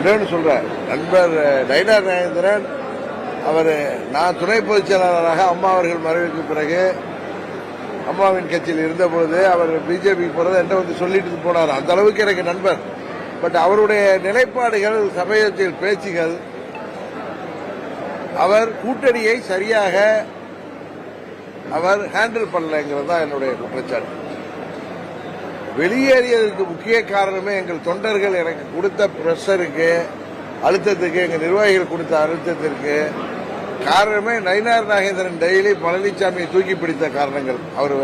ஒன்றேன்னு சொல்றேன். நண்பர் நயினார் நாகேந்திரன் அவர் நான் துணை பொதுச் செயலாளராக அம்மா அவர்கள் மறைவுக்கு பிறகு அம்மாவின் கட்சியில் இருந்த பொழுது அவர் பிஜேபி போறதை என்கிட்ட வந்து சொல்லிட்டு போனார். அந்த அளவுக்கு எனக்கு நண்பர். பட் அவருடைய நிலைப்பாடுகள், சமயத்தில் பேச்சுகள், அவர் கூட்டணியை சரியாக அவர் ஹேண்டில் பண்ணலைங்கிறது தான் என்னுடைய குற்றச்சாட்டு. வெளியேறியதற்கு முக்கிய காரணமே எங்கள் தொண்டர்கள் எனக்கு கொடுத்த பிரஷருக்கு, அழுத்தத்துக்கு, எங்கள் நிர்வாகிகள் கொடுத்த அழுத்தத்திற்கு காரணமே நயினார் நாகேந்திரன் டெய்லி பழனிசாமியை தூக்கி பிடித்த காரணங்கள். அவர்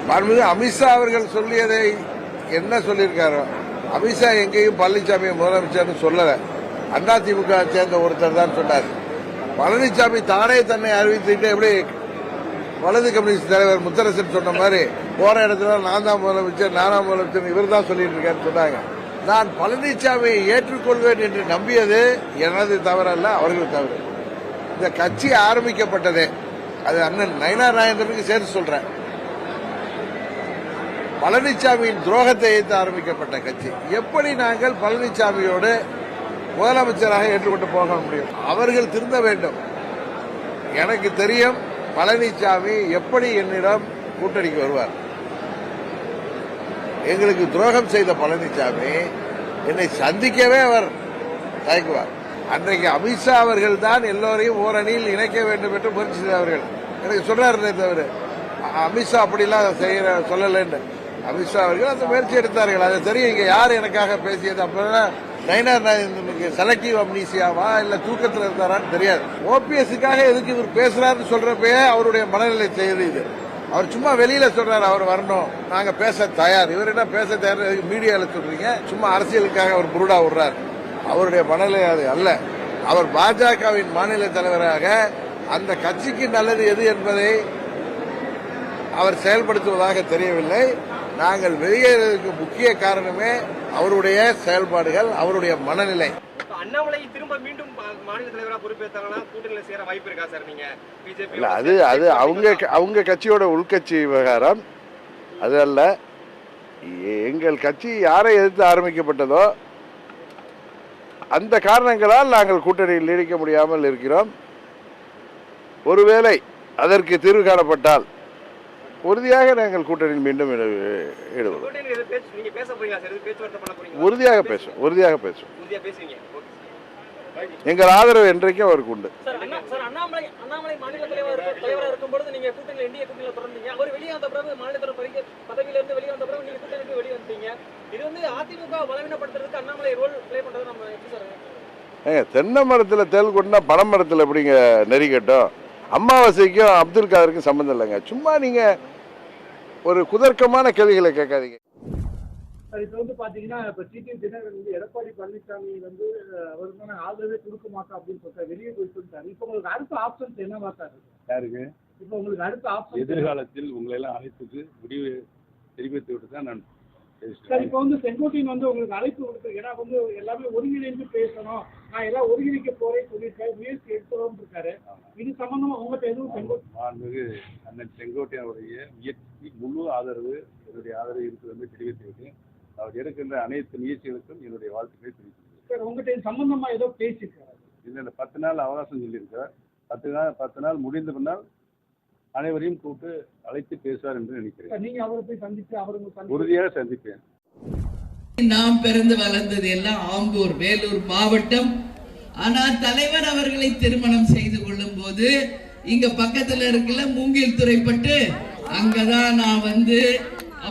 மாண்புமிகு அமித்ஷா அவர்கள் சொல்லியதை என்ன சொல்லியிருக்காரோ, அமித்ஷா எங்கேயும் பழனிசாமியை முதலமைச்சர்னு சொல்லல. அதிமுக சேர்ந்த ஒருத்தர் தான் சொன்னார். பழனிசாமி தானே தன்னை அறிவித்துட்டு எப்படி வலது கம்யூனிஸ்ட் தலைவர் முத்தரசன் சொன்ன மாதிரி போற இடத்துல நான் தான் முதலமைச்சர், நானாம் முதலமைச்சர் இவர் தான் சொல்லிட்டு இருக்காருன்னு சொன்னாங்க. நான் பழனிசாமியை ஏற்றுக்கொள்வேன் என்று நம்பியது எனது தவறல்ல, அவர்கள் தவறு. இந்த கட்சி ஆரம்பிக்கப்பட்டதே அது அண்ணன் நயினார் நாகேந்திரனுக்கு சேர்த்து சொல்றேன். பழனிசாமியின் துரோகத்தை எதிர்த்து ஆரம்பிக்கப்பட்ட கட்சி. எப்படி நாங்கள் பழனிசாமியோடு முதலமைச்சராக ஏற்றுக்கொண்டு போக முடியும்? அவர்கள் திருந்த வேண்டும். எனக்கு தெரியும் பழனிசாமி எப்படி என்னிடம் கூட்டணிக்கு வருவார். எங்களுக்கு துரோகம் செய்த பழனிசாமி என்னை சந்திக்கவே அவர் தயங்குவார். அன்றைக்கு அமித்ஷா அவர்கள் தான் எல்லோரையும் ஓரணியில் இணைக்க வேண்டும் என்று முயற்சி செய்தவர்கள். எனக்கு சொன்னார் தவிர அமித்ஷா அப்படிலாம் செய்ய சொல்லலன்னு. அமித்ஷா அவர்கள் அந்த முயற்சி எடுத்தார்கள். அது தெரியும். இங்க யார் எனக்காக பேசியது? அப்பதான் நயினார் நாகேந்திரனுக்கு செலக்டிவ் அம்னீசியாவா இல்ல தூக்கத்தில் இருந்தாரான்னு தெரியாது. ஓபிஎஸ்க்காக எதுக்கு இவர் பேசுறாருன்னு சொல்றப்பயே அவருடைய மனநிலை செய்யுது இது. அவர் சும்மா வெளியில சொல்றாரு அவர் வரணும், நாங்க பேச தயார். இவர் என்ன பேச தயார் மீடியால சொல்றீங்க? சும்மா அரசியலுக்காக அவர் புருடா விடுறார். அவருடைய மனநிலை அது அல்ல. அவர் பாஜகவின் மாநில தலைவராக அந்த கட்சிக்கு நல்லது எது என்பதை அவர் செயல்படுத்துவதாக தெரியவில்லை. நாங்கள் வெளியேறதுக்கு முக்கிய காரணமே அவருடைய செயல்பாடுகள், அவருடைய மனநிலை. அண்ணாமலை திரும்ப மீண்டும் மாநில தலைவராக பொறுப்பேற்றாங்கன்னா கூட்டணியில் சேர வாய்ப்பு இருக்கா சார்? நீங்க பிஜேபி இல்ல, அது அவங்க கட்சியோட உள்கட்சி விவகாரம். அது அல்ல. எங்கள் கட்சி யாரை எதிர்த்து ஆரம்பிக்கப்பட்டதோ அந்த காரணங்களால் நாங்கள் கூட்டணியில் நீடிக்க முடியாமல் இருக்கிறோம். ஒருவேளை அதற்கு தீர்வு காணப்பட்டால் உறுதியாக நாங்கள் கூட்டணியில் மீண்டும் ஈடுபடுவோம். உறுதியாக பேசும். எங்கள் ஆதரவு என்றைக்கும் அவருக்கு உண்டு. அண்ணாமலை மாநில தலைவராக இருக்கும்போது நீங்க கூட்டணியில் இந்திய கூட்டணியில் தொடர்ந்தீங்க. அவர் வெளியே வந்த பிறகு மாநில தலைவர் பதவியிலிருந்து வெளியே வந்த பிறகு நீங்க கூட்டணிக்கு வெளியே வந்தீங்க. இது வந்து அதிமுக பலவீனப்படுத்துறதுக்கு அண்ணாமலை ரோல் பிளே பண்றது நம்ம எப்படி சார்? தென்னை மரத்தில் தேல் கொண்டா பனை மரத்தில் எப்படிங்க நெறி கட்டும்? அமாவாசைக்கும் அப்துல் காதருக்கும் சம்பந்தம் இல்லைங்க. சும்மா நீங்க ஒரு குதர்க்கமான கேள்விகளை கேட்காதீங்க. இப்போ வந்து பாத்தீங்கன்னா இப்போ டிடிவி தினகரன் வந்து எடப்பாடி பழனிசாமி வந்து அவருக்கான ஆதரவே கொடுக்க மாட்டோம் அப்படின்னு சொல்லிட்டு வெளியே போய் சொல்லிட்டாரு. இப்போ உங்களுக்கு அடுத்த ஆப்ஷன்ஸ் என்னவா சார் இருக்கு? யாருக்கு இப்போ உங்களுக்கு அடுத்த ஆப்ஷன் எதிர்காலத்தில் உங்களை எல்லாம் அழைப்புக்கு முடிவு தெரிவித்து விட்டு தான் நான் சார். இப்போ வந்து செங்கோட்டையன் வந்து உங்களுக்கு அழைப்பு கொடுத்து, ஏன்னா வந்து எல்லாமே ஒருங்கிணைந்து பேசணும், நான் எல்லாம் ஒருங்கிணைக்க போறேன்னு சொல்லியிருக்காரு, முயற்சி எடுத்துறோம் இருக்காரு. இது சம்பந்தமா உங்கள்கிட்ட எதுவும் மாண்புமிகு அண்ணன் செங்கோட்டையனுடைய முயற்சி முழு ஆதரவு, என்னுடைய ஆதரவு இருக்கிறது தெரிவித்து விட்டு அவர் எடுக்கின்ற அனைத்து முயற்சிகளுக்கும் என்னுடைய வாழ்த்துக்களை தெரிவித்துள்ளேன். சார் உங்கள்கிட்ட சம்பந்தமா ஏதோ பேசியிருக்காரு? இல்லை, 10 நாள் அவகாசம் சொல்லியிருக்கார். 10 நாள் முடிந்த பின்னால் அனைவரையும் கூப்பிட்டு அழைத்து பேசுவார் என்று நினைக்கிறேன். நீங்க அவரை போய் சந்தித்து அவருக்கு உறுதியாக சந்திப்பேன். நாம் பிறந்து வளர்ந்தது எல்லாம் ஆம்பூர், வேலூர் மாவட்டம். ஆனால் தலைவர் அவர்களை திருமணம் செய்து கொள்ளும் போது இங்க பக்கத்துல இருக்குல்ல மூங்கில் துறைப்பட்டு, அங்கதான் நான் வந்து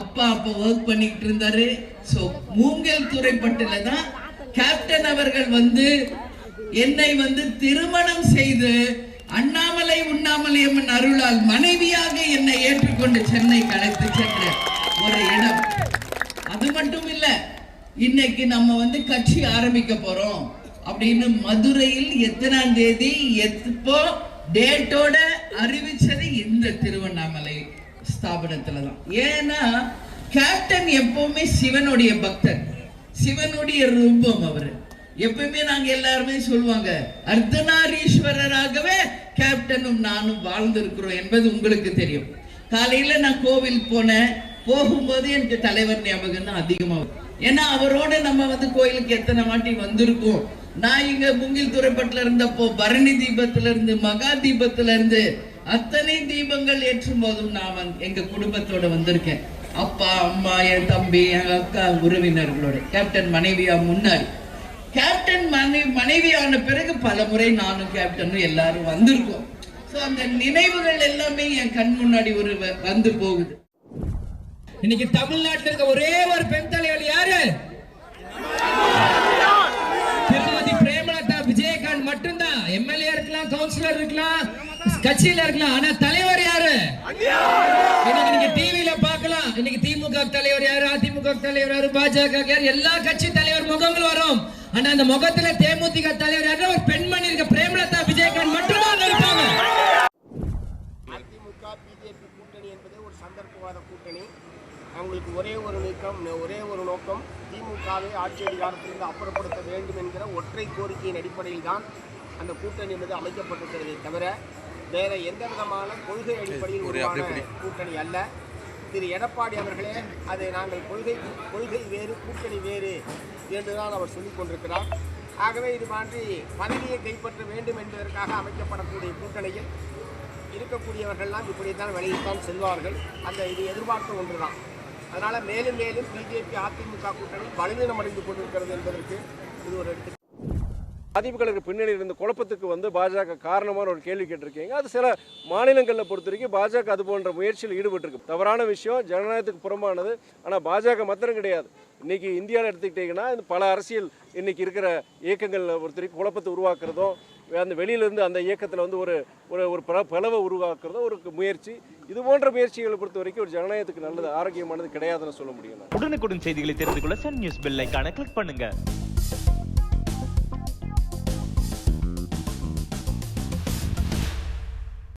அப்பா ஒர்க் பண்ணிட்டு இருந்தாரு. சோ மூங்கில் துறைப்பட்டுல தான் கேப்டன் அவர்கள் வந்து என்னை வந்து திருமணம் செய்து அண்ணாமலை உண்ணாமலையம்மன் அருளால் மனைவியாக என்னை ஏற்றுக்கொண்டு சென்னை அழைத்து சென்ற ஒரு இடம். அது மட்டும் இல்ல, இன்னைக்கு நம்ம வந்து கட்சி ஆரம்பிக்க போறோம் அப்படின்னு மதுரையில் எத்தனாம் தேதி எப்போ டேட்டோட அறிவிச்சது இந்த திருவண்ணாமலை ஸ்தாபனத்துலதான். ஏன்னா கேப்டன் எப்பவுமே சிவனுடைய பக்தர், சிவனுடைய ரூபம் அவரு. எப்பவுமே நாங்க எல்லாருமே சொல்லுவாங்க, அர்த்தநாரீஸ்வரராகவே கேப்டனும் நானும் வாழ்ந்திருக்கிறோம் என்பது உங்களுக்கு தெரியும். காலையில நான் கோவில் போனேன், போகும்போது எனக்கு தலைவர் ஞாபகம் தான் அதிகமாகும். ஏன்னா அவரோட நம்ம வந்து கோயிலுக்கு எத்தனை வாட்டி வந்திருக்கோம். நான் இங்க மூங்கில் துறைப்பட்டுல இருந்தப்போ பரணி தீபத்துல இருந்து மகா தீபத்துல இருந்து அத்தனை தீபங்கள் ஏற்றும் போதும் நான் எங்க குடும்பத்தோட வந்திருக்கேன். அப்பா, அம்மா, என் தம்பி, என் அக்கா, உறவினர்களோட. கேப்டன் மனைவியா முன்னாடி, கேப்டன் மனைவியான பிறகு பல முறை நானும் கேப்டனும் எல்லாரும் வந்திருக்கோம். ஸோ அந்த நினைவுகள் எல்லாமே என் கண் முன்னாடி ஒரு வந்து போகுது. இன்னைக்கு தமிழ்நாட்டில் இருக்க ஒரே ஒரு பெண் தலைவர் யாரு? திருமதி பிரேமலதா விஜயகாந்த் மட்டும்தான். எம்எல்ஏ இருக்கலாம், கவுன்சிலர் இருக்கலாம், கட்சியில இருக்கலாம், ஆனா தலைவர் யாரு? இன்னைக்கு நீங்க டிவில பார்க்கலாம். இன்னைக்கு திமுக தலைவர் யாரு, அதிமுக தலைவர் யாரு, பாஜக யாரு, எல்லா கட்சி தலைவர் முகங்கள் வரும். ஆனா அந்த முகத்துல தேமுதிக தலைவர் யாரு? ஒரு பெண்மணி இருக்க பிரேமலதா விஜயகாந்த் மட்டும்தான் இருப்பாங்க. அதிமுக பிஜேபி கூட்டணி என்பது ஒரு சந்தர்ப்பவாத கூட்டணி. அவங்களுக்கு ஒரே ஒரு நோக்கம் திமுகவை ஆட்சி அதிகாரத்திலிருந்து அப்புறப்படுத்த வேண்டும் என்கிற ஒற்றை கோரிக்கையின் அடிப்படையில் தான் அந்த கூட்டணி என்பது அமைக்கப்பட்டிருக்கிறதே தவிர வேற எந்த விதமான கொள்கை அடிப்படையில் உருவான கூட்டணி அல்ல. திரு எடப்பாடி அவர்களே அதை நாங்கள் கொள்கை வேறு கூட்டணி வேறு என்றுதான் அவர் சொல்லிக் கொண்டிருக்கிறார். ஆகவே இது மாதிரி பதவியை கைப்பற்ற வேண்டும் என்பதற்காக அமைக்கப்படக்கூடிய கூட்டணியில் இருக்கக்கூடியவர்கள்லாம் இப்படித்தான் வெளியில்தான் செல்வார்கள். இது எதிர்பார்த்த ஒன்றுதான். அதனால மேலும் மேலும் பிஜேபி அதிமுக கூட்டணி பலவீனம் அடைந்து கொண்டிருக்கிறது என்பதற்கு இது ஒரு எடுத்து. அதிமுக பின்னணியில் இருந்த குழப்பத்துக்கு பாஜக காரணமான ஒரு கேள்வி கேட்டிருக்கீங்க. அது சில மாநிலங்களில் பொறுத்த வரைக்கும் பாஜக அது போன்ற முயற்சியில் ஈடுபட்டிருக்கு. தவறான விஷயம், ஜனநாயகத்துக்கு புறம்பானது. ஆனால் பாஜக மாத்திரம் கிடையாது. இன்னைக்கு இந்தியாவில் எடுத்துக்கிட்டிங்கன்னா பல அரசியல் இன்னைக்கு இருக்கிற இயக்கங்களில் பொறுத்த வரைக்கும் குழப்பத்தை உருவாக்குறதும், அந்த வெளியிலிருந்து அந்த இயக்கத்தில் ஒரு ஒரு பிளவை உருவாக்குறதோ ஒரு முயற்சி. இது போன்ற முயற்சிகளை பொறுத்த வரைக்கும் ஒரு ஜனநாயகத்துக்கு நல்லது, ஆரோக்கியமானது கிடையாதுன்னு சொல்ல முடியும். உடனுக்குடன் செய்திகளை தெரிந்து கொள்ள சன் நியூஸ் பெல் ஐகானை கிளிக் பண்ணுங்க.